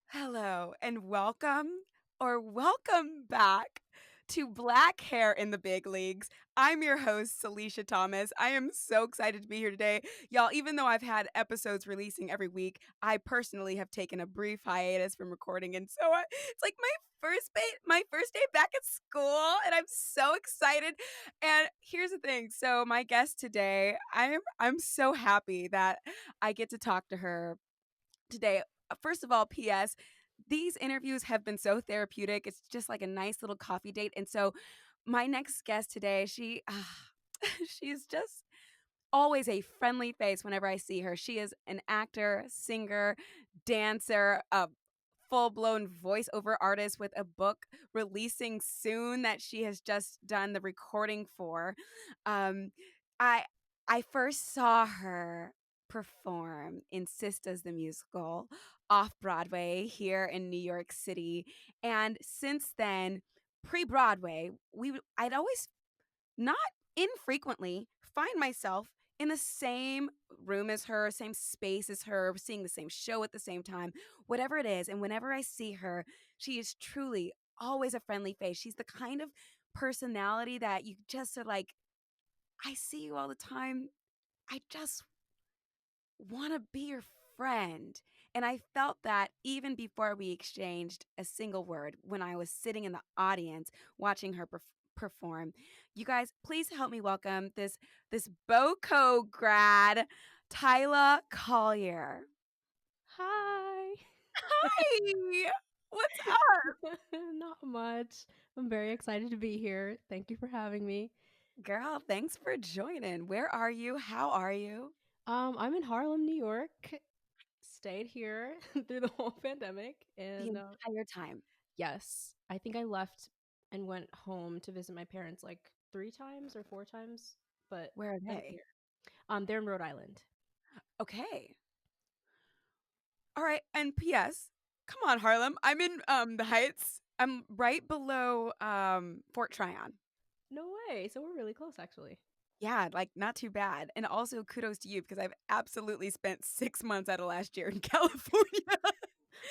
Hello and welcome back to Black Hair in the Big Leagues. I'm your host, Salisha Thomas. I am so excited to be here today. Y'all, even though I've had episodes releasing every week, I personally have taken a brief hiatus from recording. And so it's like my first day back at school, and I'm so excited. And here's the thing. So my guest today, I'm so happy that I get to talk to her today. First of all, P.S. These interviews have been so therapeutic. It's just like a nice little coffee date. And so, my next guest today, she's just always a friendly face whenever I see her. She is an actor, singer, dancer, a full-blown voiceover artist with a book releasing soon that she has just done the recording for. Um, I I first saw her perform in Sistas the Musical off Broadway here in New York City, and since then, pre-Broadway, I'd always not infrequently find myself in the same room as her, same space as her, seeing the same show at the same time, whatever it is. And whenever I see her, she is truly always a friendly face. She's the kind of personality that you just are like, I see you all the time. I just want to be your friend. And I felt that even before we exchanged a single word when I was sitting in the audience watching her perform. You guys, please help me welcome this BOCO grad, Tyla Collier. Hi. Hi. What's up? Not much. I'm very excited to be here. Thank you for having me. Girl, thanks for joining. Where are you? How are you? I'm in Harlem, New York. Stayed here through the whole pandemic, The and entire time. yes, I think I left and went home to visit my parents like 3 times or 4 times, but Where are I'm they? here. They're in Rhode Island. Okay. All right. And P.S. Come on, Harlem. I'm in the Heights. I'm right below Fort Tryon. No way. So we're really close, actually. Yeah, like not too bad. And also kudos to you because I've absolutely spent 6 months out of last year in California.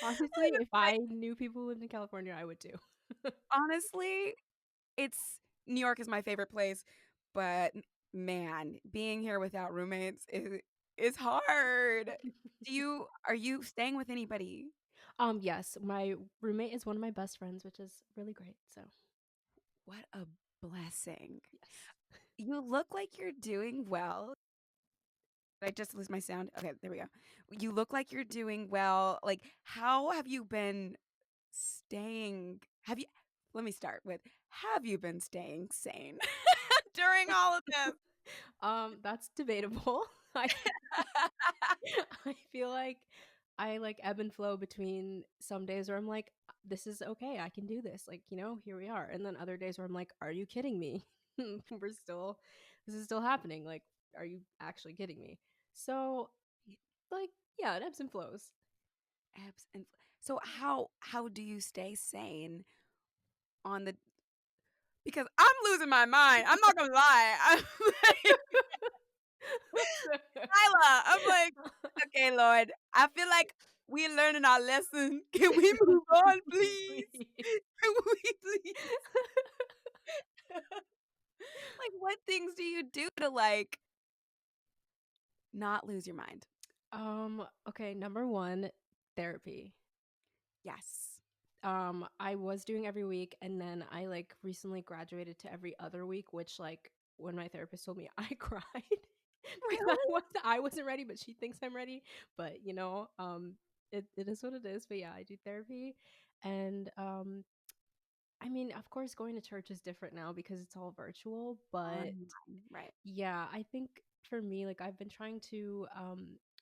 Honestly, if I knew people who lived in California, I would too. Honestly, it's New York is my favorite place, but man, being here without roommates is hard. Are you staying with anybody? Yes, my roommate is one of my best friends, which is really great. So, What a blessing. yes. You look like you're doing well. Did I just lose my sound? Okay, there we go. You look like you're doing well. Like, how have you been staying? Let me start with, have you been staying sane during all of this? That's debatable. I I feel like I like ebb and flow between some days where I'm like, this is okay, I can do this. Like, here we are. And then other days where I'm like, are you kidding me? This is still happening. Like, are you actually kidding me? So, like, yeah, it ebbs and flows. Abs and so how do you stay sane on the because I'm losing my mind. I'm not gonna lie. I'm like, Tyla, I'm like, okay, Lord, I feel like we're learning our lesson. Can we move on, please? Please. Can we please? Like, what things do you do to like not lose your mind? Okay, number one, therapy. Yes. I was doing every week, and then I like recently graduated to every other week, which like when my therapist told me, I cried because Really? I wasn't ready, but she thinks I'm ready. But it is what it is. But yeah, I do therapy, and I mean, of course, going to church is different now because it's all virtual. But Online, right. yeah, I think for me, like I've been trying to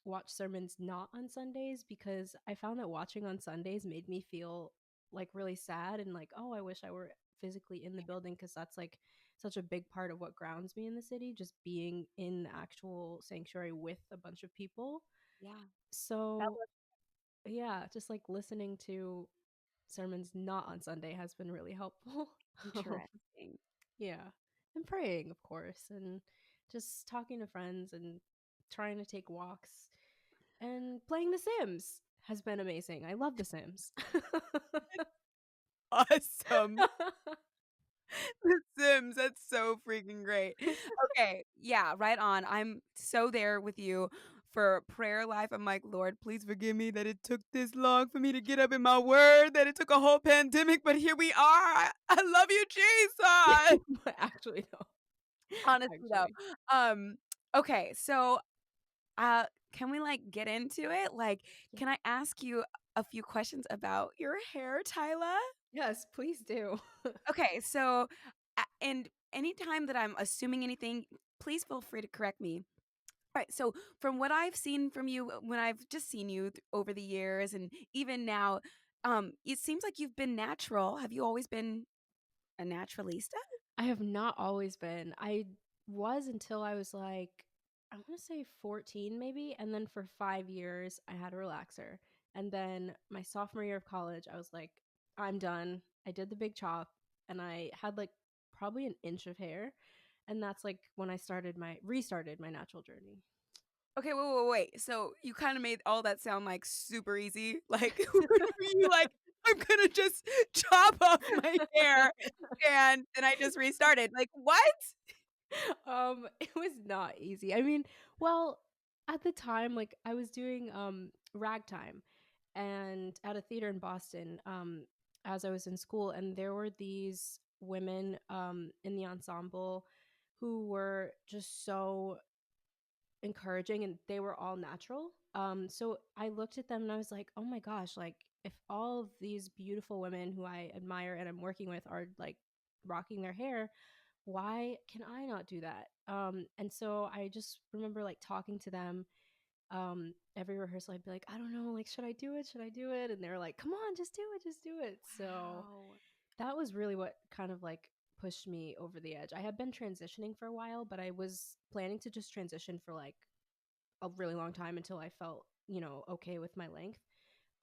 watch sermons not on Sundays because I found that watching on Sundays made me feel like really sad and like, oh, I wish I were physically in the building because that's like such a big part of what grounds me in the city, just being in the actual sanctuary with a bunch of people. Yeah. That So, was yeah, just like listening to sermons not on Sunday has been really helpful. interesting. Yeah. And praying, of course, and just talking to friends and trying to take walks And playing The Sims has been amazing. I love The Sims. Awesome. The Sims, that's so freaking great. Okay, yeah, right on. I'm so there with you for prayer life. I'm like, Lord, please forgive me that it took this long for me to get up in my word, that it took a whole pandemic, but here we are. I love you, Jesus. Actually, no. Honestly, though. Actually. Um, okay, so uh can we like get into it? Like, Yeah. can I ask you a few questions about your hair, Tyla? Yes, please do. Okay, so and anytime that I'm assuming anything, please feel free to correct me. All right, so from what I've seen from you when I've just seen you over the years and even now, it seems like you've been natural. Have you always been a naturalista? I have not always been. I was until I was like, I want to say 14 maybe. And then for 5 years, I had a relaxer. And then my sophomore year of college, I was like, I'm done. I did the big chop and I had like probably an inch of hair. And that's like when I restarted my natural journey. Okay, wait. So you kind of made all that sound like super easy. Like, were you like, I'm gonna just chop off my hair and then I just restarted? Like, what? It was not easy. I mean, well, at the time, like I was doing ragtime and at a theater in Boston, as I was in school, and there were these women in the ensemble who were just so encouraging and they were all natural. So I looked at them and I was like, oh my gosh, like if all of these beautiful women who I admire and I'm working with are like rocking their hair, why can I not do that? And so I just remember like talking to them every rehearsal. I'd be like, I don't know, like, should I do it? Should I do it? And they were like, come on, just do it, just do it. So Wow. that was really what kind of like pushed me over the edge. I had been transitioning for a while, but I was planning to just transition for like a really long time until I felt, okay with my length.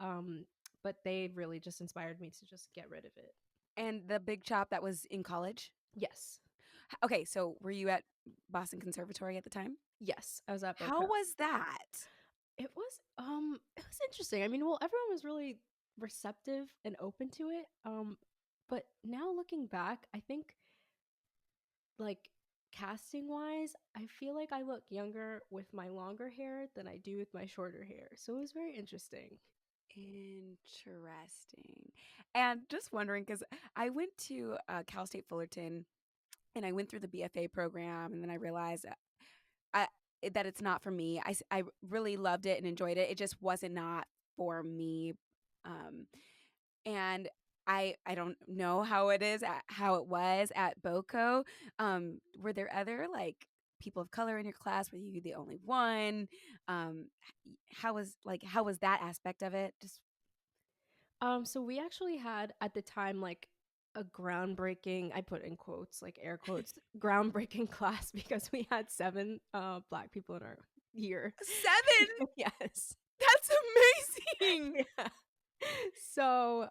Um, but they really just inspired me to just get rid of it. And the big chop that was in college? Yes. Okay, so were you at Boston Conservatory at the time? Yes, I was at How BOCO. was that? It was interesting. I mean, well, everyone was really receptive and open to it. But now looking back, I think like casting wise, I feel like I look younger with my longer hair than I do with my shorter hair. So it was very interesting. Interesting. And just wondering, because I went to Cal State Fullerton and I went through the BFA program, and then I realized I, that it's not for me. I really loved it and enjoyed it. It just wasn't not for me. And I don't know how it was at BOCO. Were there other like people of color in your class? Were you the only one? How was that aspect of it? Just So we actually had at the time like a groundbreaking, I put in quotes, like air quotes, groundbreaking class because we had seven black people in our year. 7. Yes. That's amazing. Yeah. So,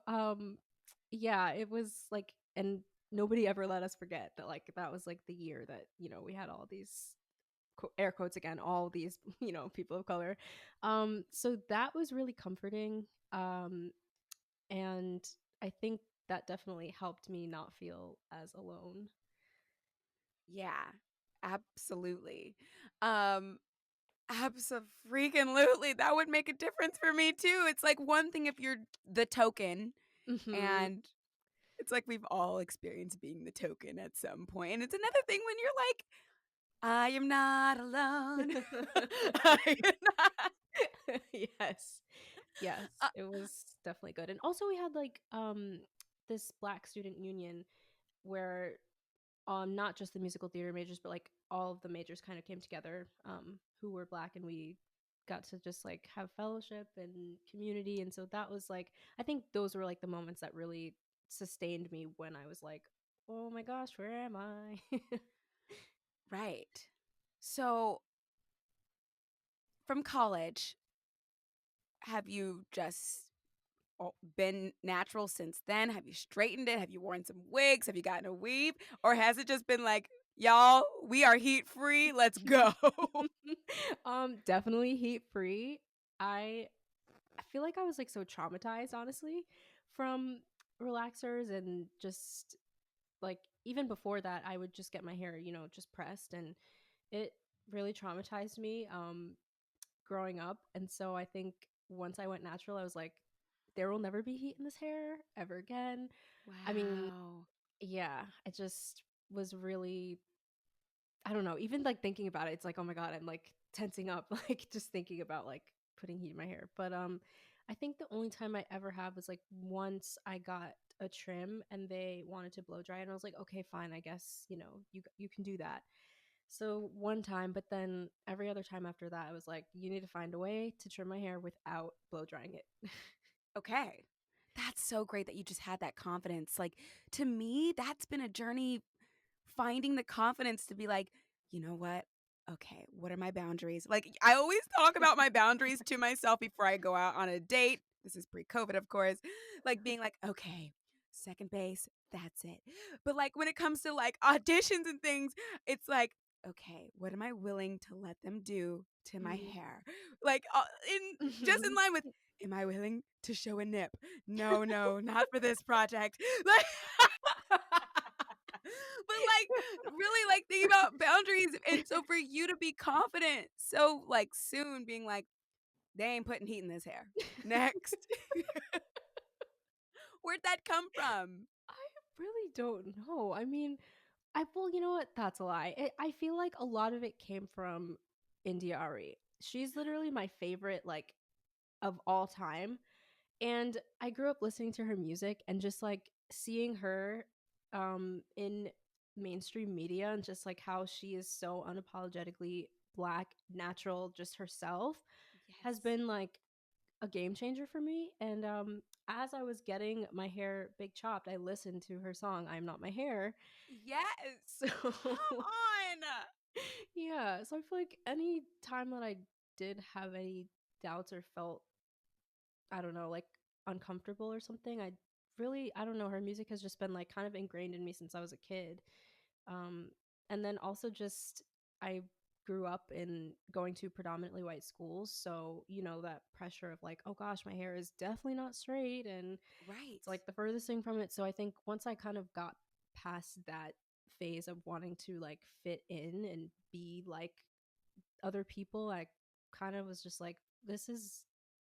yeah, it was like, and nobody ever let us forget that, like, that was like the year that, we had all these air quotes again, all these, people of color. So that was really comforting. And I think that definitely helped me not feel as alone. Yeah, absolutely. Um, Abso-freaking-lutely. That would make a difference for me too. It's like one thing if you're the token, Hmm. and it's like we've all experienced being the token at some point. And it's another thing when you're like, I am not alone. I am not. Yes. Yes, Uh, it was definitely good. And also we had like this Black student union where not just the musical theater majors, but like all of the majors kind of came together who were Black, and we got to just like have fellowship and community. And so that was like, I think those were like the moments that really sustained me when I was like, oh my gosh, where am I? right. So from college, have you just been natural since then? Have you straightened it? Have you worn some wigs? Have you gotten a weave? Or has it just been like, y'all, we are heat free. Let's go. Definitely heat free. I feel like I was like so traumatized, honestly, from relaxers, and just like even before that, I would just get my hair, just pressed, and it really traumatized me growing up. And so I think once I went natural, I was like, there will never be heat in this hair ever again. I mean, Wow. yeah, it just was really, I don't know, even like thinking about it, it's like, oh my God, I'm like tensing up, like just thinking about like putting heat in my hair. But I think the only time I ever have was like once I got a trim and they wanted to blow dry it, and I was like, okay, fine, I guess, you can do that. So one time, but then every other time after that, I was like, you need to find a way to trim my hair without blow drying it. Okay. That's so great that you just had that confidence. Like, to me, that's been a journey finding the confidence to be like, you know what? Okay, what are my boundaries? Like, I always talk about my boundaries to myself before I go out on a date. This is pre COVID, of course. Like, being like, okay, second base, that's it. But like, when it comes to like auditions and things, it's like, okay, what am I willing to let them do to my Mhm. hair? Like, just in line with, am I willing to show a nip? No, no, not for this project. Like, but like really like thinking about boundaries, and so for you to be confident so like soon being like, they ain't putting heat in this hair. Next. Where'd that come from? I really don't know. I mean, well, you know what? That's a lie. I feel like a lot of it came from India Ari. She's literally my favorite, like, of all time. And I grew up listening to her music and just like seeing her in mainstream media, and just like how she is so unapologetically black, natural, just herself, has Yes. been like a game changer for me. And as I was getting my hair big chopped, I listened to her song "I'm Not My Hair." Yes. So Come on. yeah, so I feel like any time that I did have any doubts or felt, I don't know, like uncomfortable or something, I don't know, her music has just been like kind of ingrained in me since I was a kid. Um, and then also just, I grew up in going to predominantly white schools. So, that pressure of like, oh gosh, my hair is definitely not straight. And Right. it's like the furthest thing from it. So I think once I kind of got past that phase of wanting to like fit in and be like other people, I kind of was just like, this is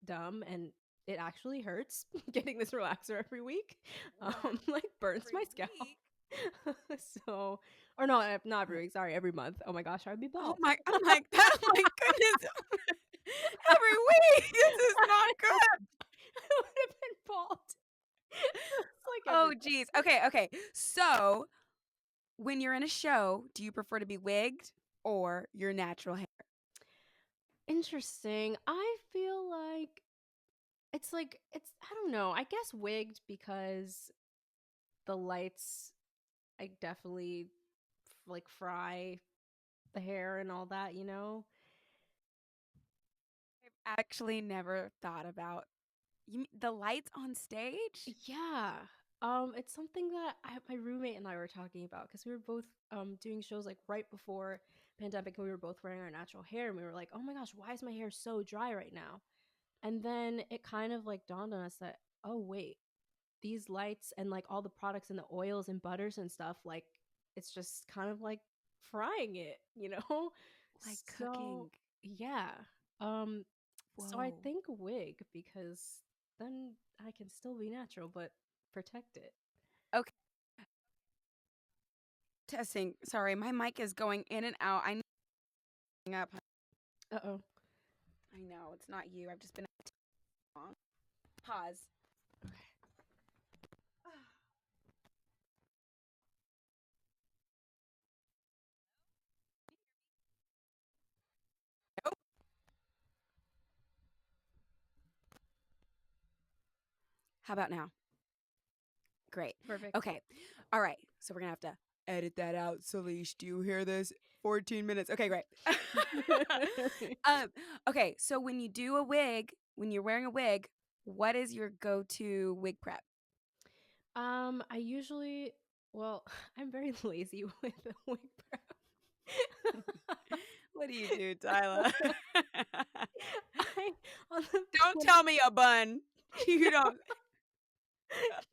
dumb, and it actually hurts getting this relaxer every week. Wow. Like burns Every my scalp. week. So, or no, not every Oh, week. Sorry, every month. Oh my gosh, I would be oh bald. my, I'm like that. My goodness. Every week. This is not good. I would have been bald. It's like every Oh geez. Okay, okay. So when you're in a show, do you prefer to be wigged or your natural hair? interesting. I feel like it's I don't know. I guess wigged, because the lights, I definitely like fry the hair and all that. I've actually never thought about the lights on stage. Yeah. It's something that my roommate and I were talking about, because we were both doing shows like right before pandemic, and we were both wearing our natural hair, and we were like, "Oh my gosh, why is my hair so dry right now?" And then it kind of like dawned on us that, oh wait, these lights and like all the products and the oils and butters and stuff, like it's just kind of like frying it. Like So cooking. yeah. Um so I Whoa. think wig, because then I can still be natural but protect it. Okay. Testing. Sorry, my mic is going in and out. I need to hang up. Uh-oh. I know it's not you. I've just been long. Pause. Nope. How about now? Great. Perfect. Okay. All right. So we're gonna have to edit that out. Salish, do you hear this? 14 minutes. Okay, great. um, okay, so when you do a wig, when you're wearing a wig, what is your go-to wig prep? I usually, well, I'm very lazy with the wig prep. What do you do, Tyla? I on the Don't tell me a bun. You don't.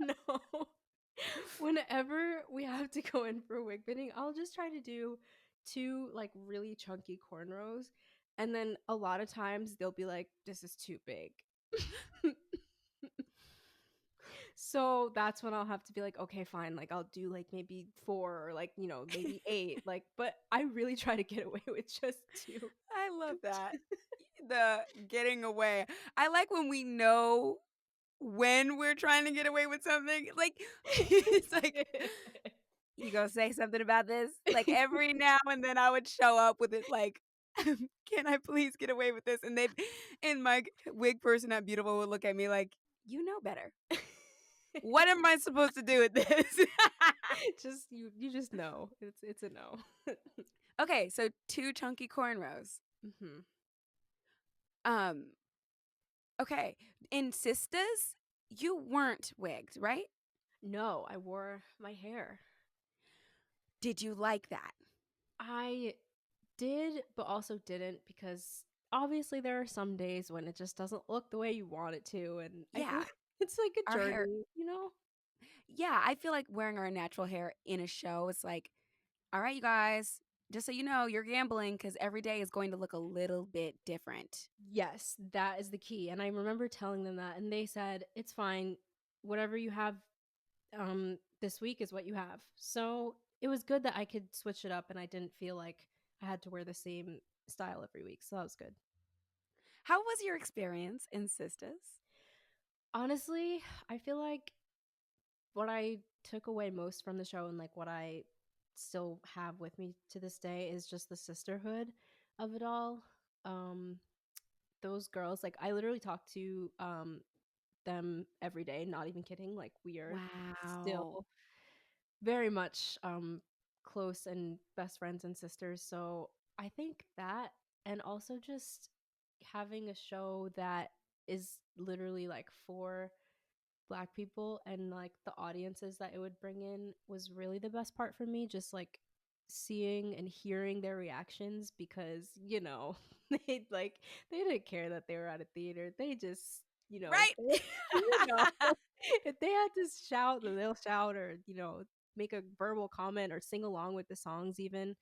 no. Whenever we have to go in for wig fitting, I'll just try to do two like really chunky cornrows, and then a lot of times they'll be like, "This is too big." So that's when I'll have to be like, okay, fine, like I'll do like maybe 4 or like, maybe 8. Like, but I really try to get away with just 2. I love that. The getting away. I like when we know when we're trying to get away with something. Like, it's like, you gonna say something about this? Like, every now and then I would show up with it, like, can I please get away with this? And my wig person at Beautiful would look at me like, you know better. What am I supposed to do with this? Just you just know. It's a no. Okay, so 2 chunky cornrows. Hmm. Um, okay. In Sisters, you weren't wigged, right? No, I wore my hair. Did you like that? I did, but also didn't because obviously there are some days when it just doesn't look the way you want it to, and I Yeah. think it's like a Our hair. journey. Yeah, I feel like wearing our natural hair in a show is like, all right, you guys, just so you know, you're gambling because every day is going to look a little bit different. Yes, that is the key. And I remember telling them that, and they said, it's fine. Whatever you have this week is what you have. So it was good that I could switch it up and I didn't feel like I had to wear the same style every week. So that was good. How was your experience in Sisters? Honestly, I feel like what I took away most from the show and like what I still have with me to this day is just the sisterhood of it all. Um, those girls, like I literally talk to them every day, not even kidding. Like we are Wow. still very much close and best friends and sisters. So I think that, and also just having a show that is literally like for Black people and like the audiences that it would bring in was really the best part for me. Just like seeing and hearing their reactions because they didn't care that they were at a theater. They just if Right. they, you know if they had to shout, then they'll shout, or make a verbal comment or sing along with the songs even,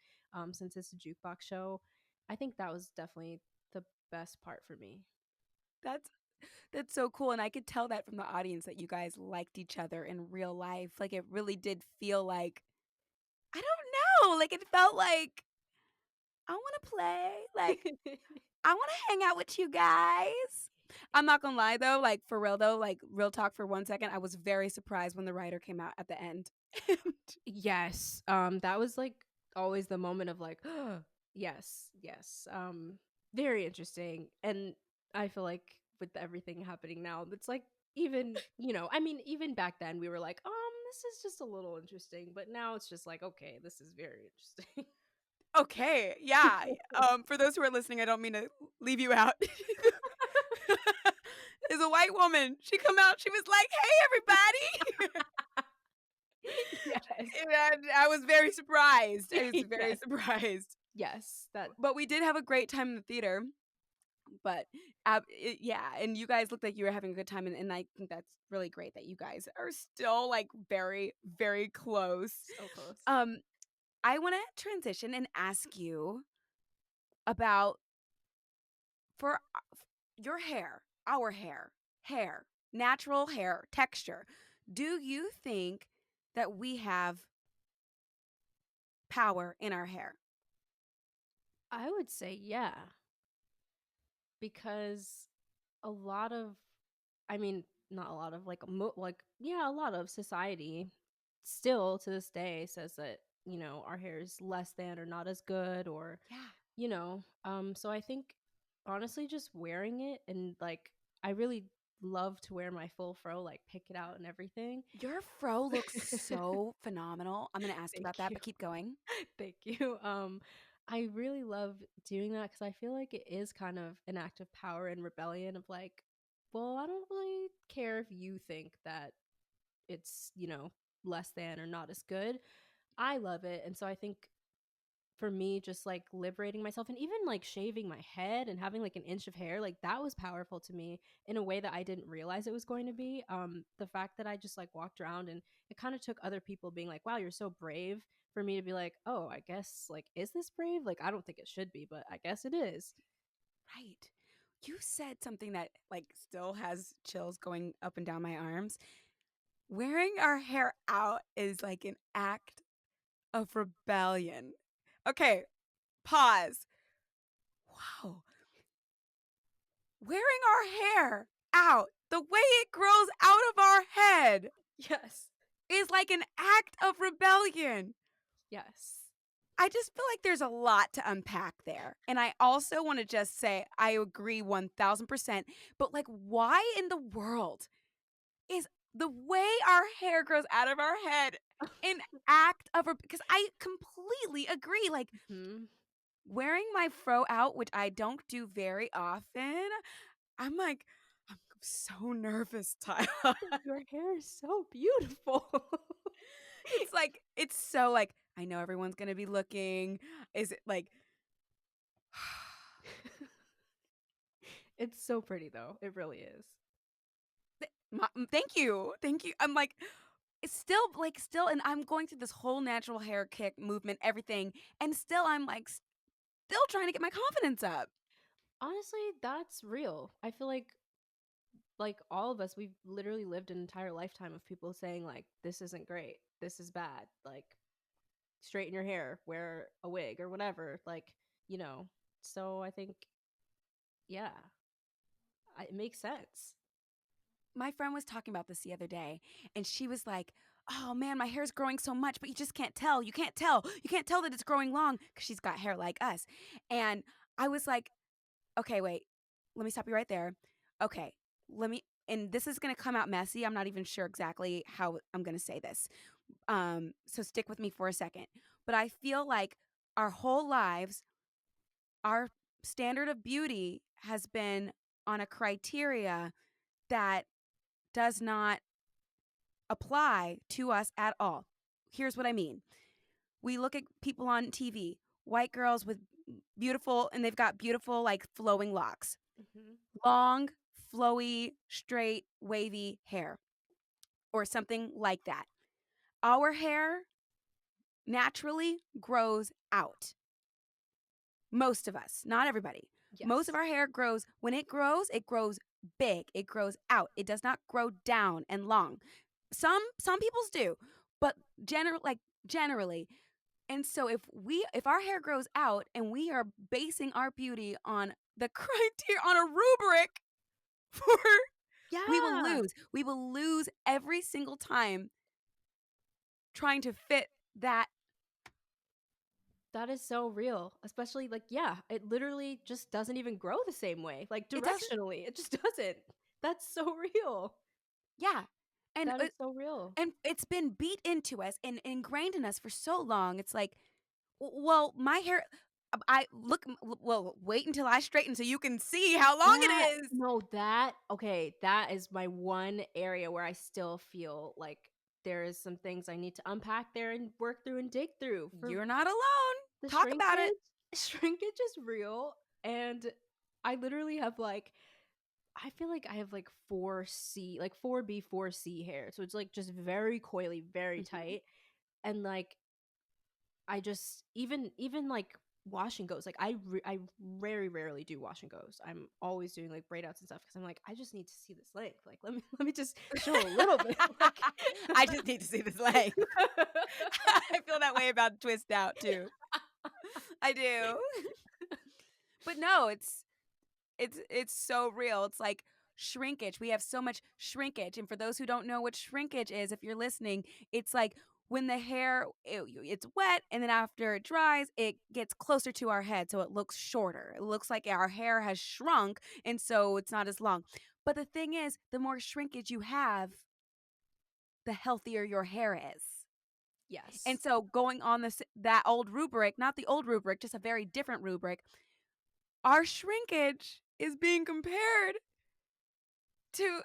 since it's a jukebox show. I think that was definitely the best part for me. That's that's so cool. And I could tell that from the audience that you guys liked each other in real life. Like it really did feel like, I don't know, like it felt like I want to play. Like I want to hang out with you guys. I'm not gonna lie though, like for real though, like real talk for 1 second, I was very surprised when the writer came out at the end. Yes. That was like always the moment of like, yes, yes. Very interesting. And I feel like with everything happening now, it's like I mean, even back then we were like, this is just a little interesting, but now it's just like, okay, this is very interesting. Okay, yeah. For those who are listening, I don't mean to leave you out. Is a white woman. She come out. She was like, "Hey, everybody!" Yes. And I was very surprised. I was very Yes. surprised. Yes. That But we did have a great time in the theater. But yeah, and you guys looked like you were having a good time, and I think that's really great that you guys are still like very, very close. so close. I want to transition and ask you about for your hair, our hair, natural hair texture. Do you think that we have power in our hair? I would say yeah, because a lot of I mean, not a lot of yeah, a lot of society still to this day says that, our hair is less than or not as good or, Yeah. so I think honestly just wearing it and like I really love to wear my full fro, like pick it out and everything. Your fro looks so phenomenal. I'm going to ask you Thank about that, you. but keep going. Thank you. I really love doing that because I feel like it is kind of an act of power and rebellion of like, well, I don't really care if you think that it's, less than or not as good. I love it. And so I think for me, just like liberating myself and even like shaving my head and having like an inch of hair, like that was powerful to me in a way that I didn't realize it was going to be. The fact that I just like walked around, and it kind of took other people being like, wow, you're so brave, for me to be like, oh, I guess, like, is this brave? Like, I don't think it should be, but I guess it is. Right. You said something that like still has chills going up and down my arms. Wearing our hair out is like an act of rebellion. Okay, pause. Wow. Wearing our hair out, the way it grows out of our head, Yes. is like an act of rebellion. Yes. I just feel like there's a lot to unpack there. And I also want to just say I agree 1000%. But like, why in the world is the way our hair grows out of our head an act of because I completely agree. Like Hmm. wearing my fro out, which I don't do very often, I'm like, I'm so nervous, Tyla. Your hair is so beautiful. It's like, it's so like, I know everyone's going to be looking. Is it like, It's so pretty, though. It really is. Thank you. Thank you. I'm like, it's still like, still, and I'm going through this whole natural hair kick movement, everything. And still, I'm like, still trying to get my confidence up. Honestly, that's real. I feel like all of us, we've literally lived an entire lifetime of people saying like, this isn't great, this is bad, like straighten your hair, wear a wig or whatever, like, you know. So I think, yeah, it makes sense. My friend was talking about this the other day, and she was like, oh man, my hair's growing so much, but you just can't tell. You can't tell. You can't tell that it's growing long because she's got hair like us. And I was like, okay, wait, let me stop you right there. Okay, and this is going to come out messy. I'm not even sure exactly how I'm going to say this. So stick with me for a second. But I feel like our whole lives, our standard of beauty has been on a criteria that does not apply to us at all. Here's what I mean. We look at people on TV, white girls with beautiful, and they've got beautiful, like flowing locks, Hmm. long, flowy, straight, wavy hair, or something like that. Our hair naturally grows out. Most of us, not everybody. Most of Yes. our hair grows, when it grows big. It grows out. It does not grow down and long. Some people's do, but generally. And so if our hair grows out and we are basing our beauty on the criteria on a rubric for we will Yeah. lose. We will lose every single time trying to fit that. That is so real. Especially like, yeah, it literally just doesn't even grow the same way. Like It doesn't. directionally, it just doesn't. That's so real. Yeah. And That is so real. and it's been beat into us and ingrained in us for so long. It's like, well, my hair. I look. Well, wait until I straighten so you can see how long it That is. no, that okay, that is my one area where I still feel like there is some things I need to unpack there and work through and dig through. For You're not alone. the Talk about shrinkage, it. shrinkage is real, and I literally have like, I feel like I have like 4C, like 4B, 4C hair. So it's like just very coily, very Mhm. tight. And like I just even like wash and goes. Like I very rarely do wash and goes. I'm always doing like braid outs and stuff because I'm like, I just need to see this length. Like let me just show a little bit. Like I just need to see this length. I feel that way about twist out too. I do. But no, it's so real. It's like shrinkage. We have so much shrinkage. And for those who don't know what shrinkage is, if you're listening, it's like when the hair it's wet and then after it dries, it gets closer to our head so it looks shorter. It looks like our hair has shrunk and so it's not as long. But the thing is, the more shrinkage you have, the healthier your hair is. And Yes. so going on that old rubric, not the old rubric, just a very different rubric, our shrinkage is being compared to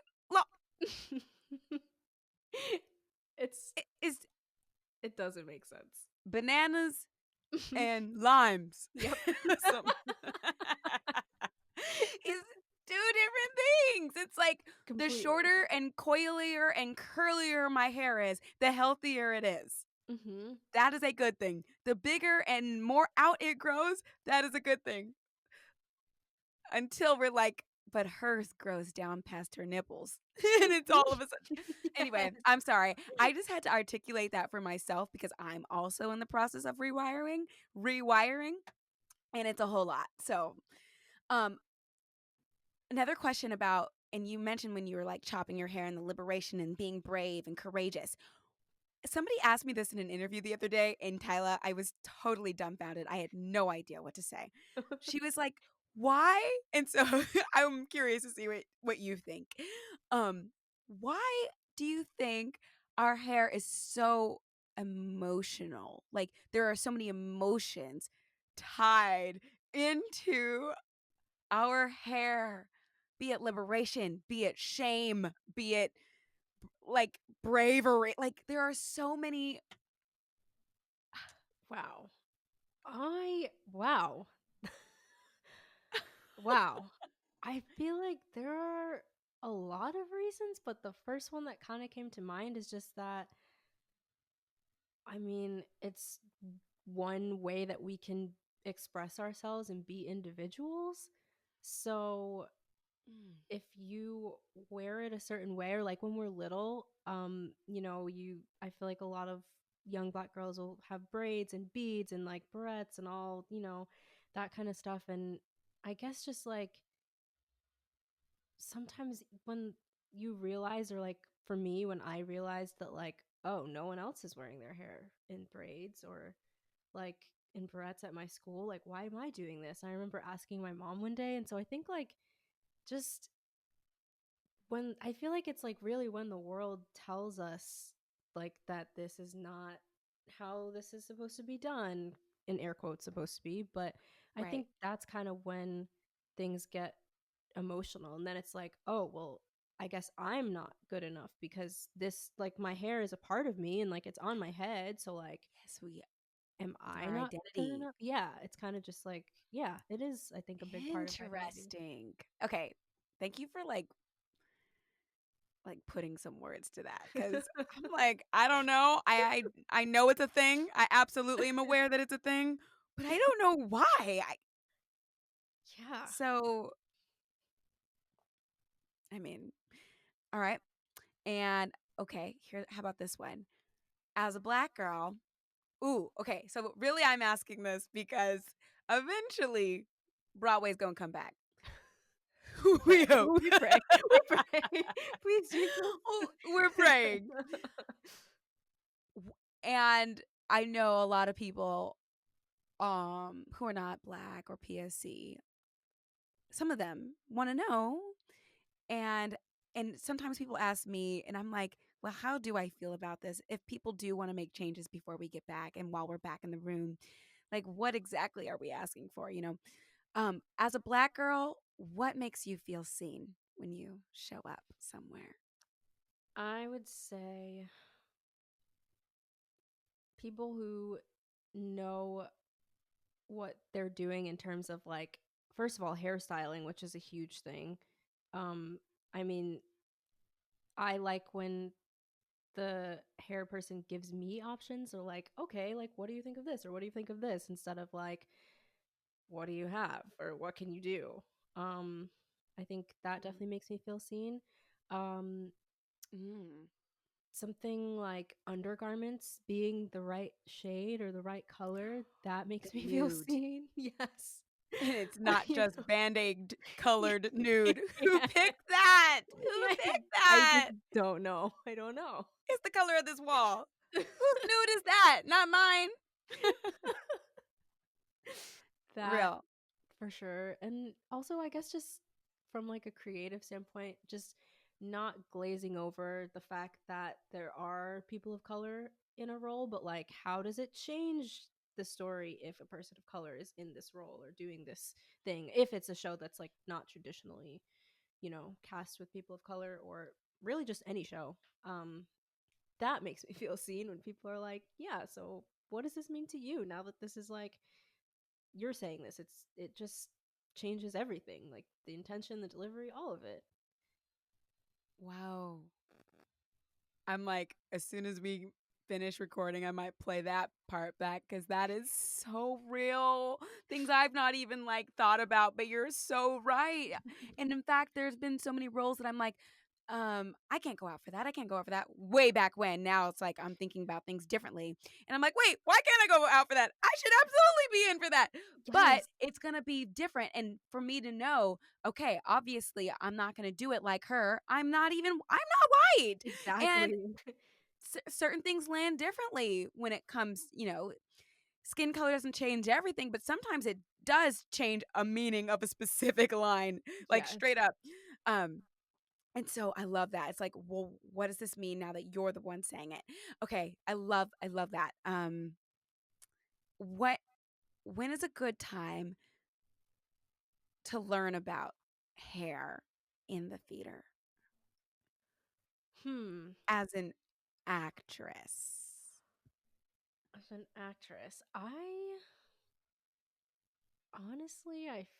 It's is it doesn't make sense. bananas and limes. Yep. Some is two different things. It's like the Completely. shorter and coilier and curlier my hair is, the healthier it is. Mhm. That is a good thing. The bigger and more out it grows, that is a good thing. Until we're like, but hers grows down past her nipples. And it's all of a sudden. Anyway, Yes. I'm sorry. I just had to articulate that for myself because I'm also in the process of rewiring, and it's a whole lot. So, um, another question about, and you mentioned when you were like chopping your hair and the liberation and being brave and courageous. Somebody asked me this in an interview the other day, and Tyla, I was totally dumbfounded. I had no idea what to say. She was like, "Why?" And so I'm curious to see what you think. Um, why do you think our hair is so emotional? Like there are so many emotions tied into our hair, be it liberation, be it shame, be it like bravery. Like there are so many. Wow. Wow. Wow. I feel like there are a lot of reasons, but the first one that kind of came to mind is just that, I mean, it's one way that we can express ourselves and be individuals. So Mm, if you wear it a certain way, or like when we're little, I feel like a lot of young Black girls will have braids and beads and like barrettes and all, that kind of stuff. And I guess just like sometimes when you realize, or like for me, when I realized that, like, oh, no one else is wearing their hair in braids or like in barrettes at my school, like, why am I doing this? I remember asking my mom one day. And so I think like just when I feel like it's like really when the world tells us like that this is not how this is supposed to be done, in air quotes supposed to be, but I right. think that's kind of when things get emotional. And then it's like, oh well, I guess I'm not good enough because this, like, my hair is a part of me and like it's on my head, so like, Yes, we am I our not good identity. enough? Yeah, it's kind of just like, yeah, it is, I think, a big part of identity. Interesting. Okay. Thank you for putting some words to that cuz I'm like, I don't know. I know it's a thing. I absolutely am aware that it's a thing, but I don't know why. Yeah. So, I mean, all right. And okay, here how about this one? As a Black girl, ooh, okay. So really I'm asking this because eventually Broadway's going to come back. We pray. We hope. We pray. We pray. Please, Jesus. Oh, we're praying. And I know a lot of people who are not Black or POC. Some of them want to know, and sometimes people ask me and I'm like, "Well, how do I feel about this if people do want to make changes before we get back and while we're back in the room? Like what exactly are we asking for, you know?" As a Black girl, what makes you feel seen when you show up somewhere? I would say people who know what they're doing in terms of, like, first of all, hairstyling, which is a huge thing. Um, I mean, I like when the hair person gives me options, or like, okay, like, what do you think of this, or what do you think of this, instead of like, what do you have, or what can you do? um I think that Mm. definitely makes me feel seen. um Mm. Something like undergarments being the right shade or the right color, that The makes me feel nude. seen. Yes. And it's not You just know? band-aid colored nude. Who Yeah. picked that? Yeah, Who picked I just that? don't know. I don't know. It's the color of this wall. Whose nude is that? Not mine. That Real. for sure. And also, I guess, just from like a creative standpoint, just not glazing over the fact that there are people of color in a role, but like, how does it change the story if a person of color is in this role or doing this thing, if it's a show that's like not traditionally, cast with people of color, or really just any show. That makes me feel seen when people are like, yeah, so what does this mean to you now that this is like you're saying this? It just changes everything, like the intention, the delivery, all of it. Wow. I'm like, as soon as we finish recording, I might play that part back because that is so real. Things I've not even like thought about, but you're so right. And in fact, there's been so many roles that I'm like, I can't go out for that. I can't go out for that. Way back when. Now it's like I'm thinking about things differently. And I'm like, wait, why can't I go out for that? I should absolutely be in for that. But Yes, it's gonna be different. And for me to know, okay, obviously I'm not gonna do it like her. I'm not white. And exactly. certain things land differently when it comes, skin color doesn't change everything, but sometimes it does change a meaning of a specific line, like Yes. straight up. Um, and so I love that. It's like, well, what does this mean now that you're the one saying it? Okay, I love that. What when is a good time to learn about hair in the theater Hmm. as an actress? As an actress, I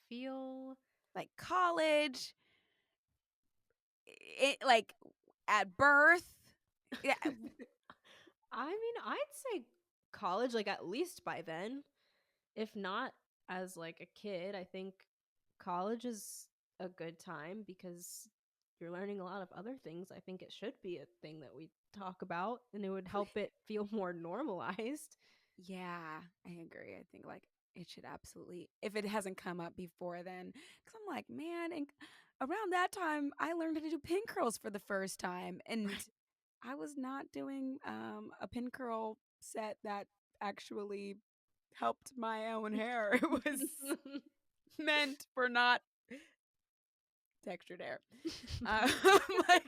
feel Like college, it like at birth. Yeah, I mean, I'd say college, like at least by then. If not as like a kid, I think college is a good time because you're learning a lot of other things. I think it should be a thing that we talk about and it would help it feel more normalized. yeah, I agree. I think like it should absolutely, if it hasn't come up before then, because I'm like, man, and around that time, I learned how to do pin curls for the first time, and Right. I was not doing a pin curl set that actually helped my own hair. It was meant for not textured hair. Um, like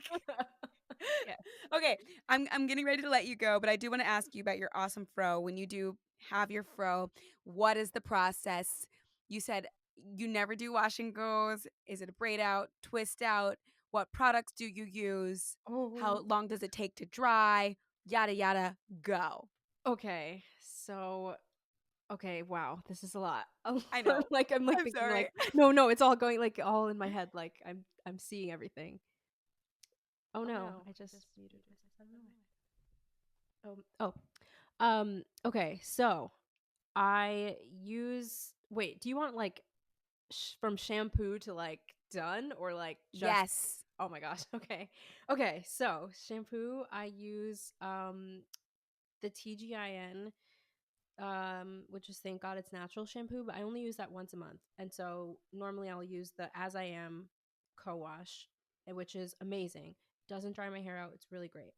Yeah. okay, I'm getting ready to let you go, but I do want to ask you about your awesome fro. When you do have your fro, what is the process? You said you never do wash and goes. Is it a braid out, twist out? What products do you use? How Oh. long does it take to dry? Yada yada. Go. Okay. So, okay, wow, this is a lot. I know. Like I'm like I'm thinking sorry. like no, it's all going like all in my head like I'm seeing everything. Oh Oh no, no, I I just just muted muted myself. I myself. don't I know don't know. why. Okay, so I use wait, do you want like from shampoo to like done or like just Yes. oh my gosh, okay. Okay, so shampoo I use the TGIN which is thank God it's natural shampoo, but I only use that once a month. And so normally I'll use the As I Am co-wash, which is amazing. Doesn't dry my hair out. It's really great.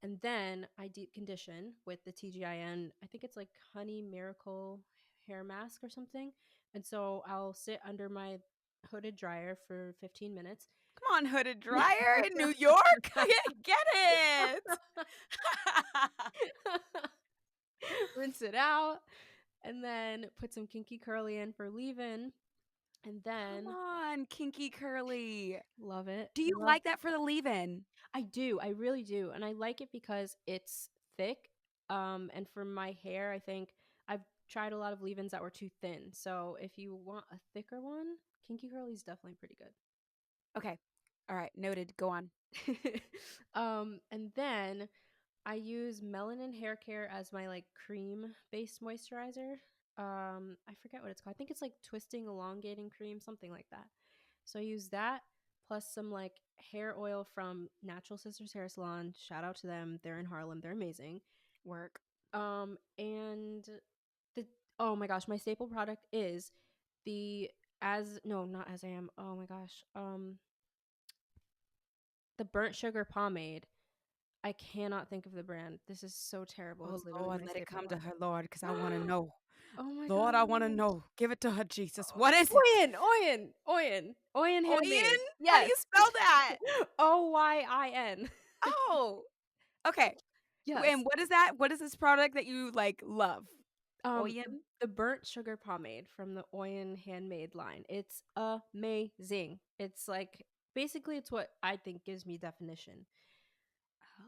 And then I deep condition with the TGIN. I think it's like Honey Miracle hair mask or something. And so I'll sit under my hooded dryer for 15 minutes. Come on, hooded dryer in New York. Get it. Rinse it out and then put some kinky curly in for leave-in. And Come then on, kinky curly. love it. Do you Love like that for the leave-in? I do. I really do. And I like it because it's thick. And for my hair, I think I've tried a lot of leave-ins that were too thin. So if you want a thicker one, Kinky Curly is definitely pretty Okay. All right, noted. Go on. good. And then I use Melanin Hair Care as my like cream-based moisturizer. I forget what it's called. I think it's like twisting elongating cream, something like that. So I use that plus some like hair oil from Natural Sisters Hair Salon. Shout out to them. They're in Harlem. They're amazing. Work. And the oh my gosh, my staple product is the as no, not As I Am. Oh my gosh. The burnt sugar pomade. I cannot think of the brand. This is so terrible. Oh It's literally Lord, my let it staple come to one. her, Lord, because I want to know. Oh my Lord, I want to god. know. Give it to her, Jesus. Oh, What is it? Oyin Oh, Ian? handmade. How do Yes. you spell that? Oyin. Oh, okay. Yes. And what is that? What is this product that you like love? Oh, Um, the, Ian? the burnt sugar pomade from the Oyin handmade line. It's amazing. It's like basically it's what I think gives me definition.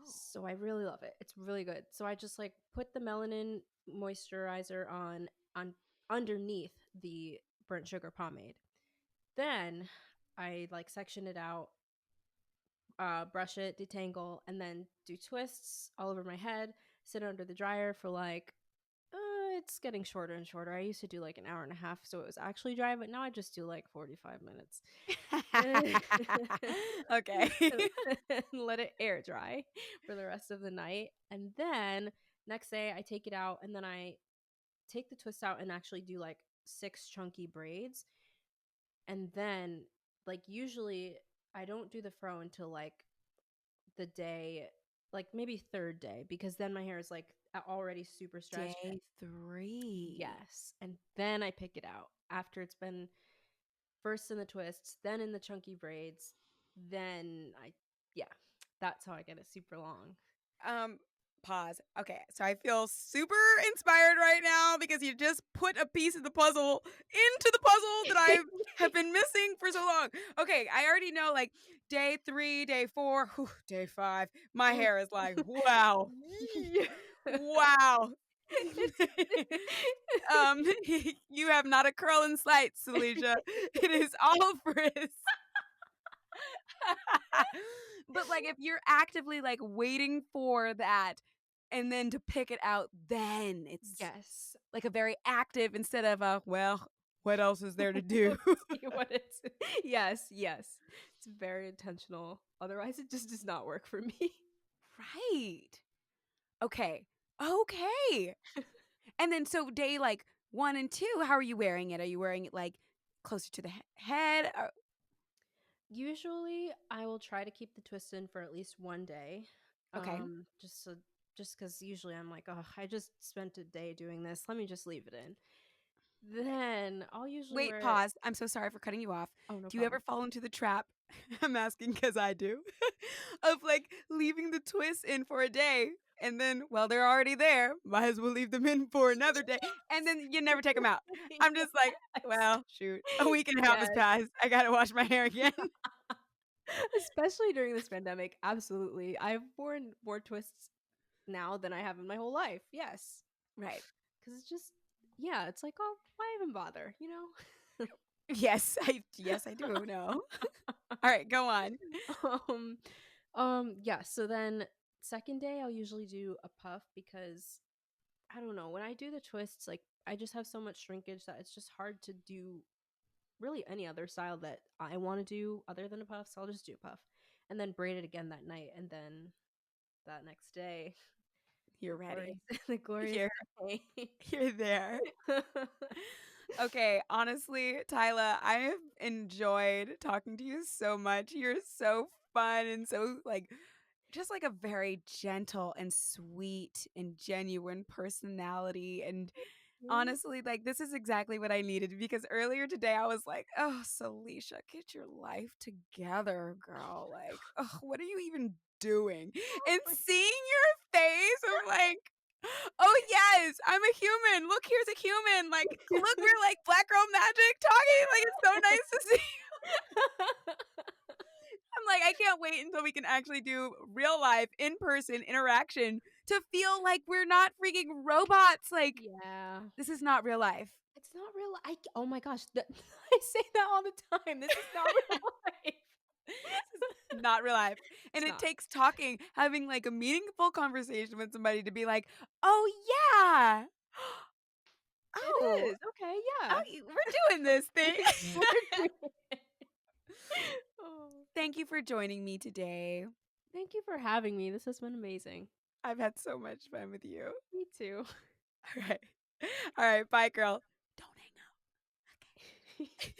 So I really love it. It's really good. So I just like put the melanin moisturizer on underneath the burnt sugar pomade. Then I like section it out, brush it, detangle, and then do twists all over my head. Sit under the dryer for like it's getting shorter and shorter. I used to do like an hour and a half, so it was actually dry, but now I just do like 45 minutes. Okay. And let it air dry for the rest of the night. And then next day I take it out and then I take the twist out and actually do like 6 chunky braids. And then like usually I don't do the fro until like the day, like maybe third day, because then my hair is like already super stretched. Day 3. Yes. And then I pick it out after it's been first in the twists, then in the chunky braids, then yeah, that's how I get it super long. Pause. Okay, so I feel super inspired right now because you just put a piece of the puzzle into the puzzle that I have been missing for so long. Okay, I already know like day 3, day 4, day 5. My hair is like, wow. Wow. You have not a curl in sight, Salisha. It is all frizz. But like if you're actively like waiting for that and then to pick it out, then it's Yes. like a very active instead of a, well, what else is there to do? Yes. It's very intentional. Otherwise it just does not work for me. Right. Okay. And then so day like 1 and 2, how are you wearing it? Are you wearing it like closer to the head? Usually I will try to keep the twist in for at least one day. Okay. Just because usually I'm like, oh, I just spent a day doing this. Let me just leave it in. Then I'll usually Wait, wear it. pause. I'm so sorry for cutting you off. Oh, no Do you ever problem. fall into the trap? I'm asking because I do. Of like leaving the twists in for a day and then, well, they're already there. Might as well leave them in for another day. And then you never take them out. I'm just like, well, shoot. A week and a half has Yes. passed. I got to wash my hair again. Especially during this pandemic. Absolutely. I've worn more twists now than I have in my whole life. Yes. Right. Because it's just, yeah, it's like, oh, why even bother, you know? Yes, I do know. All right, go on. Yeah, so then second day I'll usually do a puff because I don't know, when I do the twists, like I just have so much shrinkage that it's just hard to do really any other style that I want to do other than a puff, so I'll just do a puff and then braid it again that night, and then that next day You're ready. the glorious day. You're there. Okay, honestly, Tyla, I have enjoyed talking to you so much. You're so fun and so like just like a very gentle and sweet and genuine personality. And honestly, like this is exactly what I needed because earlier today I was like, oh, Salisha, get your life together, girl. Like, oh, what are you even doing? And seeing your face, I'm like, oh yes, I'm a human. Look, here's a human. Like, look, we're like Black Girl Magic talking. Like, it's so nice to see. I'm like, I can't wait until we can actually do real life, in person interaction to feel like we're not freaking robots. Like, Yeah. this is not real life. It's not real. Oh my gosh, I say that all the time. This is not real life. This is not real life. And it takes talking, having like a meaningful conversation with somebody to be like, oh yeah. Oh, It is. Okay, yeah. we're doing this thing. We're doing it. Oh. Thank you for joining me today. Thank you for having me. This has been amazing. I've had so much fun with you. Me too. All right. All right. Bye, girl. Don't hang up. Okay.